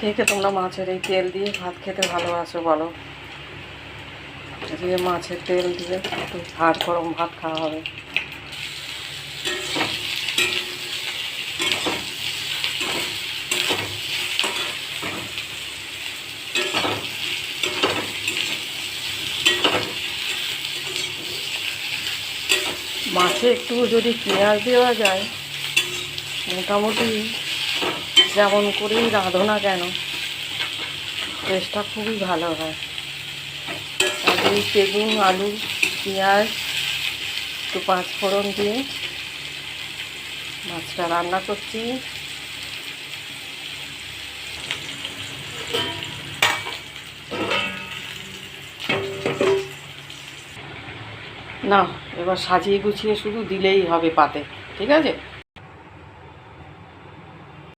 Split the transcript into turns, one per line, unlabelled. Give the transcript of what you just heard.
কে কে তোমরা মাছের এই তেল দিয়ে ভাত খেতে ভালোবাসো বলো? আজকে মাছের তেল দিয়ে একটু ভাত, গরম ভাত খাওয়া হবে। মাছে একটু যদি পেঁয়াজ দেওয়া যায়, মোটামুটি যেমন করেই রাঁধো না কেন টেস্টটা খুবই ভালো হয়। আর এই বেগুন, আলু, পেঁয়াজ, একটু পাঁচফোড়ন দিয়ে মাছটা রান্না করছি। না, এবার সাজিয়ে গুছিয়ে শুধু দিলেই হবে পাতে, ঠিক আছে?